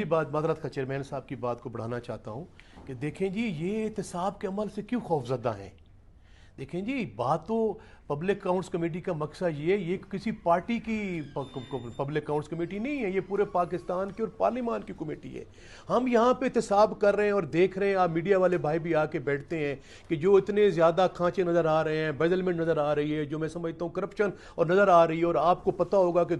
بات معذرت کا چیئرمین صاحب کی بات کو بڑھانا چاہتا ہوں کہ دیکھیں جی یہ احتساب کے عمل سے کیوں خوفزدہ ہیں. دیکھیں جی بات تو پبلک اکاؤنٹس کمیٹی کا مقصد یہ کسی پارٹی کی پبلک اکاؤنٹس کمیٹی نہیں ہے, یہ پورے پاکستان کی اور پارلیمان کی کمیٹی ہے. ہم یہاں پہ احتساب کر رہے ہیں اور دیکھ رہے ہیں, آپ میڈیا والے بھائی بھی آ کے بیٹھتے ہیں کہ جو اتنے زیادہ کھانچے نظر آ رہے ہیں, بیزلمنٹ نظر آ رہی ہے, جو میں سمجھتا ہوں کرپشن اور نظر آ رہی ہے. اور آپ کو پتہ ہوگا کہ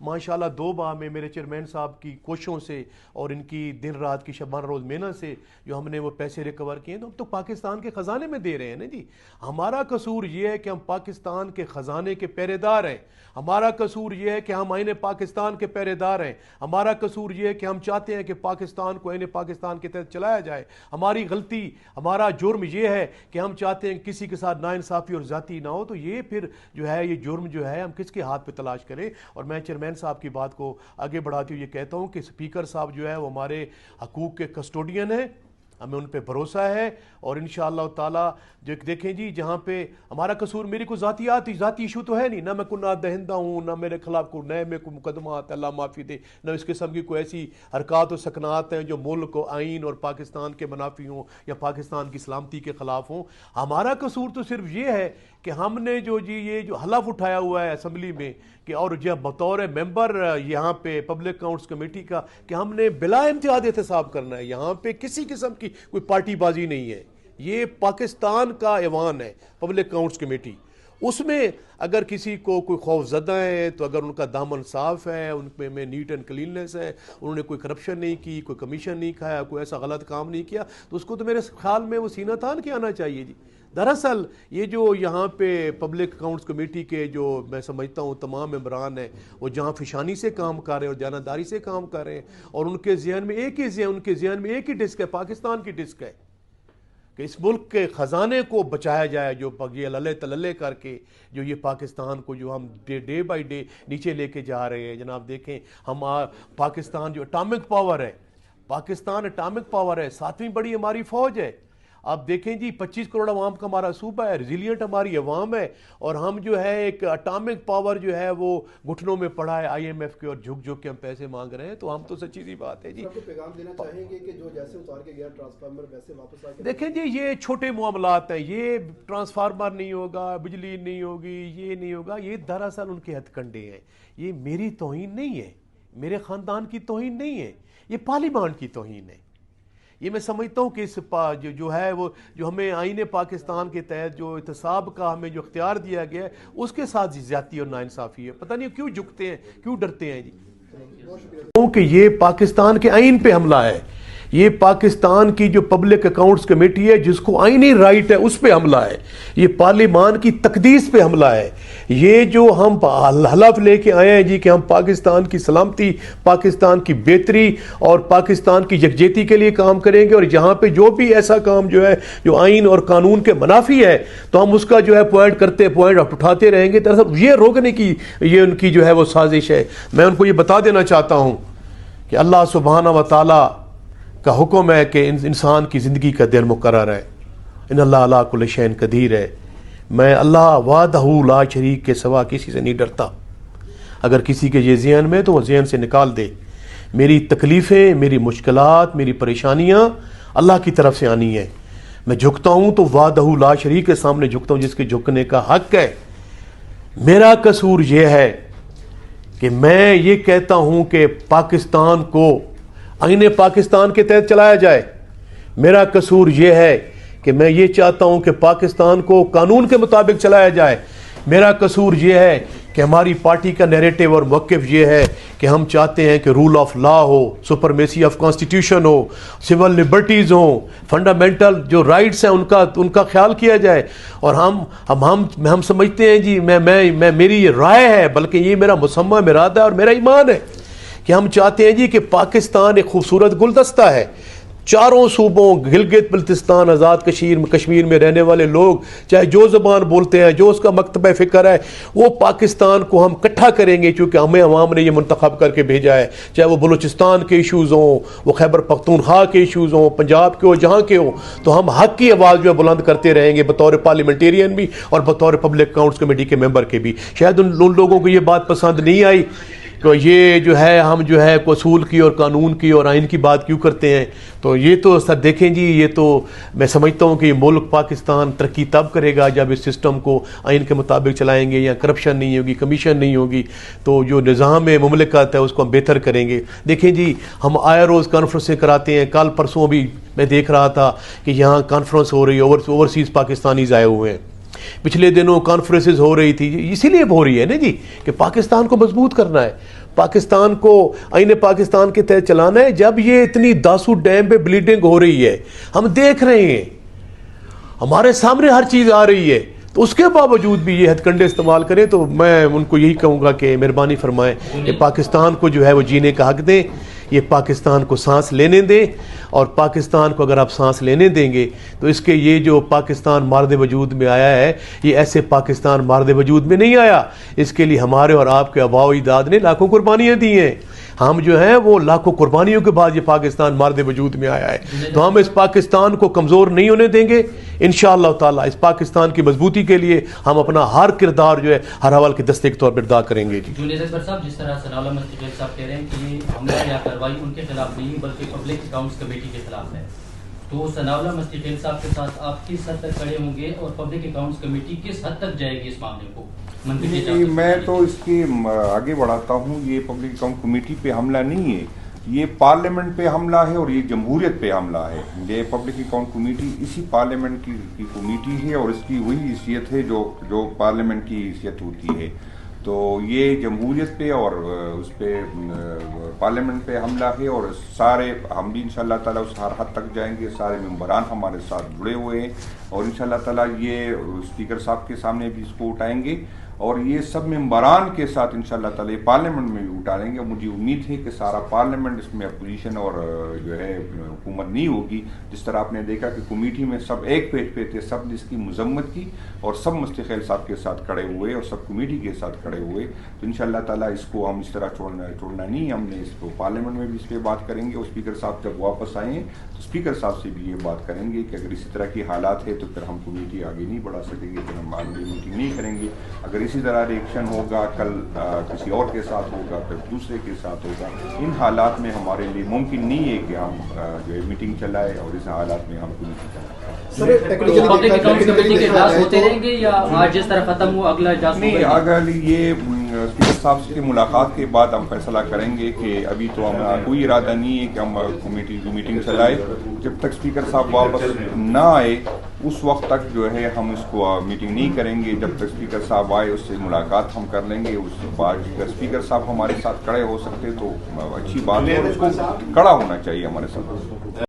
ماشاءاللہ دو ماہ میں میرے چیئرمین صاحب کی کوششوں سے اور ان کی دن رات کی شبانہ روز محنت سے جو ہم نے وہ پیسے ریکور کیے تو ہم تو پاکستان کے خزانے میں دے رہے ہیں نا جی. ہمارا قصور یہ ہے کہ ہم پاکستان کے خزانے کے پہرے دار ہیں. ہمارا قصور یہ ہے کہ ہم آئین پاکستان کے پہرے دار ہیں. ہمارا قصور یہ ہے کہ ہم چاہتے ہیں کہ پاکستان کو آئین پاکستان کے تحت چلایا جائے. ہماری غلطی, ہمارا جرم یہ ہے کہ ہم چاہتے ہیں کہ کسی کے ساتھ ناانصافی اور ذاتی نہ ہو. تو یہ پھر جو ہے یہ جرم جو ہے ہم کس کے ہاتھ پہ تلاش کریں. اور میں چیئرمین صاحب کی بات کو آگے بڑھاتے ہوئے یہ کہتا ہوں کہ اسپیکر صاحب جو ہے وہ ہمارے حقوق کے کسٹوڈین ہیں, ہمیں ان پہ بھروسہ ہے. اور انشاءاللہ تعالیٰ دیکھیں جی جہاں پہ ہمارا قصور, میری کوئی ذاتی ایشو تو ہے نہیں, نہ میں گناہ دہندہ ہوں, نہ میرے خلاف کوئی نئے میں کوئی مقدمات اللہ معافی دے, نہ اس قسم کی کوئی ایسی حرکات و سکنات ہیں جو ملک و آئین اور پاکستان کے منافی ہوں یا پاکستان کی سلامتی کے خلاف ہوں. ہمارا قصور تو صرف یہ ہے کہ ہم نے یہ جو حلف اٹھایا ہوا ہے اسمبلی میں کہ اور جب بطور ممبر یہاں پہ پبلک اکاؤنٹس کمیٹی کا کہ ہم نے بلا امتیاز احتساب کرنا ہے. یہاں پہ کسی قسم کی کوئی پارٹی بازی نہیں ہے, یہ پاکستان کا ایوان ہے پبلک اکاؤنٹس کمیٹی. اس میں اگر کسی کو کوئی خوف زدہ ہے تو اگر ان کا دامن صاف ہے, ان میں نیٹ اینڈ کلیننس ہے, انہوں نے کوئی کرپشن نہیں کی, کوئی کمیشن نہیں کھایا, کوئی ایسا غلط کام نہیں کیا, تو اس کو تو میرے خیال میں وہ سینہ تان کے آنا چاہیے جی. دراصل یہ جو یہاں پہ پبلک اکاؤنٹس کمیٹی کے جو میں سمجھتا ہوں تمام ممبران ہیں وہ جہاں فشانی سے کام کر رہے ہیں اور دیانتداری سے کام کر رہے ہیں, اور ان کے ذہن میں ایک ہی ڈسک ہے, پاکستان کی ڈسک ہے کہ اس ملک کے خزانے کو بچایا جائے, جو یہ للے تللے کر کے جو یہ پاکستان کو جو ہم ڈے بائی ڈے نیچے لے کے جا رہے ہیں. جناب دیکھیں ہم پاکستان جو اٹامک پاور ہے, پاکستان اٹامک پاور ہے, 7ویں بڑی ہماری فوج ہے. آپ دیکھیں جی 25 کروڑ عوام کا ہمارا صوبہ ہے, ریزیلینٹ ہماری عوام ہے, اور ہم جو ہے ایک اٹامک پاور جو ہے وہ گھٹنوں میں پڑا ہے IMF کے, اور جھک کے ہم پیسے مانگ رہے ہیں. تو ہم تو سچی سی بات ہے جی. پیغام دینا چاہیں گے کہ جو جیسے اتار کے گیا ٹرانسفارمر ویسے واپس آ کے دیکھیں جی یہ چھوٹے معاملات ہیں, یہ ٹرانسفارمر نہیں ہوگا, بجلی نہیں ہوگی, یہ نہیں ہوگا, یہ دراصل ان کے ہتھ کنڈے ہیں. یہ میری توہین نہیں ہے, میرے خاندان کی توہین نہیں ہے, یہ پارلیمان کی توہین ہے. یہ میں سمجھتا ہوں کہ اس جو ہے وہ جو ہمیں آئین پاکستان کے تحت جو احتساب کا ہمیں جو اختیار دیا گیا ہے اس کے ساتھ زیادتی اور ناانصافی ہے. پتہ نہیں کیوں جھکتے ہیں, کیوں ڈرتے ہیں جی. کہ یہ پاکستان کے آئین پہ حملہ ہے, یہ پاکستان کی جو پبلک اکاؤنٹس کمیٹی ہے جس کو آئینی رائٹ ہے اس پہ حملہ ہے, یہ پارلیمان کی تقدیس پہ حملہ ہے. یہ جو ہم حلف لے کے آئے ہیں جی کہ ہم پاکستان کی سلامتی, پاکستان کی بہتری اور پاکستان کی یکجہتی کے لیے کام کریں گے, اور جہاں پہ جو بھی ایسا کام جو ہے جو آئین اور قانون کے منافی ہے تو ہم اس کا جو ہے پوائنٹ اٹھاتے رہیں گے. دراصل یہ روکنے کی یہ ان کی جو ہے وہ سازش ہے. میں ان کو یہ بتا دینا چاہتا ہوں کہ اللہ سبحانہ و تعالیٰ کا حکم ہے کہ انسان کی زندگی کا دن مقرر ہے, ان اللہ علی کل شیء قدیر ہے. میں اللہ وحدہ لا شریک کے سوا کسی سے نہیں ڈرتا. اگر کسی کے یہ ذہن میں تو وہ ذہن سے نکال دے. میری تکلیفیں, میری مشکلات, میری پریشانیاں اللہ کی طرف سے آنی ہیں. میں جھکتا ہوں تو وحدہ لا شریک کے سامنے جھکتا ہوں جس کے جھکنے کا حق ہے. میرا قصور یہ ہے کہ میں یہ کہتا ہوں کہ پاکستان کو آئین پاکستان کے تحت چلایا جائے. میرا قصور یہ ہے کہ میں یہ چاہتا ہوں کہ پاکستان کو قانون کے مطابق چلایا جائے. میرا قصور یہ ہے کہ ہماری پارٹی کا نیریٹو اور موقف یہ ہے کہ ہم چاہتے ہیں کہ رول آف لا ہو, سپرمیسی آف کانسٹیٹیوشن ہو, سول لبرٹیز ہوں, فنڈامنٹل جو رائٹس ہیں ان کا خیال کیا جائے. اور ہم سمجھتے ہیں جی میں میری یہ رائے ہے, بلکہ یہ میرا مسمہ ارادہ ہے اور میرا ایمان ہے کہ ہم چاہتے ہیں جی کہ پاکستان ایک خوبصورت گلدستہ ہے. چاروں صوبوں گلگت بلتستان, آزاد کشمیر میں رہنے والے لوگ چاہے جو زبان بولتے ہیں, جو اس کا مکتبہ فکر ہے, وہ پاکستان کو ہم اکٹھا کریں گے کیونکہ ہمیں عوام نے یہ منتخب کر کے بھیجا ہے. چاہے وہ بلوچستان کے ایشوز ہوں, وہ خیبر پختونخوا کے ایشوز ہوں, پنجاب کے ہو, جہاں کے ہوں, تو ہم حق کی آواز جو ہے بلند کرتے رہیں گے بطور پارلیمنٹیرین بھی اور بطور پبلک اکاؤنٹس کمیٹی کے ممبر کے بھی. شاید ان لوگوں کو یہ بات پسند نہیں آئی تو یہ جو ہے ہم جو ہے اصول کی اور قانون کی اور آئین کی بات کیوں کرتے ہیں؟ تو یہ تو سر دیکھیں جی، یہ تو میں سمجھتا ہوں کہ یہ ملک پاکستان ترقی تب کرے گا جب اس سسٹم کو آئین کے مطابق چلائیں گے، یا کرپشن نہیں ہوگی، کمیشن نہیں ہوگی، تو جو نظام مملکت ہے اس کو ہم بہتر کریں گے۔ دیکھیں جی، ہم آئے روز کانفرنسیں کراتے ہیں، کل پرسوں بھی میں دیکھ رہا تھا کہ یہاں کانفرنس ہو رہی ہے، اوورسیز پاکستانیز آئے ہوئے ہیں، پچھلے دنوں کانفرنسز ہو رہی تھی، اسی لیے ہو رہی ہے نا جی کہ پاکستان کو مضبوط کرنا ہے، پاکستان کو آئین پاکستان کے تحت چلانا ہے۔ جب یہ اتنی داسو ڈیم پہ بلیڈنگ ہو رہی ہے، ہم دیکھ رہے ہیں، ہمارے سامنے ہر چیز آ رہی ہے، تو اس کے باوجود بھی یہ ہتھ کنڈے استعمال کریں، تو میں ان کو یہی کہوں گا کہ مہربانی فرمائیں کہ پاکستان کو جو ہے وہ جینے کا حق دیں، یہ پاکستان کو سانس لینے دیں، اور پاکستان کو اگر آپ سانس لینے دیں گے تو اس کے یہ جو پاکستان مارد وجود میں آیا ہے، یہ ایسے پاکستان مارد وجود میں نہیں آیا، اس کے لیے ہمارے اور آپ کے آباء و اجداد نے لاکھوں قربانیاں دی ہیں، ہم جو ہیں وہ لاکھوں قربانیوں کے بعد یہ پاکستان مارد وجود میں آیا ہے، تو ہم اس پاکستان کو کمزور نہیں ہونے دیں گے۔ انشاءاللہ تعالیٰ اس پاکستان کی مضبوطی کے لیے ہم اپنا ہر کردار جو ہے ہر حوال کے دستے کے طور پر ادا کریں گے۔ جنید اکبر صاحب، جس طرح ثناء اللہ مستقل صاحب کہہ رہے ہیں کہ یہ حملہ یا کارروائی ان کے خلاف نہیں بلکہ پبلک اکاؤنٹس کمیٹی کے خلاف ہے، تو ثناء اللہ مستقل صاحب کے ساتھ آپ کس حد تک کھڑے ہوں گے اور پبلک اکاؤنٹس کمیٹی کس حد تک جائے گی اس معاملے کو؟ میں تو اس کے آگے بڑھاتا ہوں، یہ پبلک اکاؤنٹ کمیٹی پہ حملہ نہیں ہے، یہ پارلیمنٹ پہ حملہ ہے اور یہ جمہوریت پہ حملہ ہے۔ یہ پبلک اکاؤنٹ کمیٹی اسی پارلیمنٹ کی کمیٹی ہے اور اس کی وہی حیثیت ہے جو پارلیمنٹ کی حیثیت ہوتی ہے، تو یہ جمہوریت پہ اور اس پہ پارلیمنٹ پہ حملہ ہے، اور سارے ہم بھی انشاءاللہ تعالیٰ اس ہر حد تک جائیں گے، سارے ممبران ہمارے ساتھ جڑے ہوئے ہیں، اور انشاءاللہ تعالیٰ یہ اسپیکر صاحب کے سامنے بھی اس کو اٹھائیں گے، اور یہ سب ممبران کے ساتھ انشاءاللہ تعالیٰ پارلیمنٹ میں بھی اٹھا لیں گے۔ مجھے امید ہے کہ سارا پارلیمنٹ اس میں اپوزیشن اور جو ہے حکومت نہیں ہوگی، جس طرح آپ نے دیکھا کہ کمیٹی میں سب ایک پیج پہ تھے، سب نے اس کی مذمت کی اور سب مستقل صاحب کے ساتھ کھڑے ہوئے اور سب کمیٹی کے ساتھ کھڑے ہوئے، تو انشاءاللہ تعالیٰ اس کو ہم اس طرح چھوڑنا نہیں، ہم نے اس کو پارلیمنٹ میں بھی اس پہ بات کریں گے، اور اسپیکر صاحب جب واپس آئیں تو اسپیکر صاحب سے بھی یہ بات کریں گے کہ اگر اسی طرح کی حالات ہے تو پھر ہم کمیٹی آگے نہیں بڑھا سکیں گے، پھر ہم آگے میٹنگ نہیں کریں گے۔ اگر اسی طرح ریئیکشن ہوگا، کل کسی اور کے ساتھ ہوگا، پھر دوسرے کے ساتھ ہوگا، ان حالات میں ہمارے لیے ممکن نہیں ہے کہ ہم جو ہے میٹنگ چلائے، اور اس حالات میں ہم کمیٹی چلائیں۔ پبلک اکاؤنٹس کمیٹی کے اجلاس ہوتے رہیں گے یا آج جس طرح ختم ہوا اگلا اجلاس؟ نہیں، اگر یہ اسپیکر صاحب سے ملاقات کے بعد ہم فیصلہ کریں گے کہ ابھی تو ہمارا کوئی ارادہ نہیں ہے کہ ہم کمیٹی کی میٹنگ چلائے، جب تک اسپیکر صاحب واپس نہ آئے اس وقت تک جو ہے ہم اس کو میٹنگ نہیں کریں گے، جب تک اسپیکر صاحب آئے اس سے ملاقات ہم کر لیں گے، اس کے بعد اگر اسپیکر صاحب ہمارے ساتھ کھڑے ہو سکتے تو اچھی بات ہے، اور اس کو کھڑا ہونا چاہیے ہمارے ساتھ۔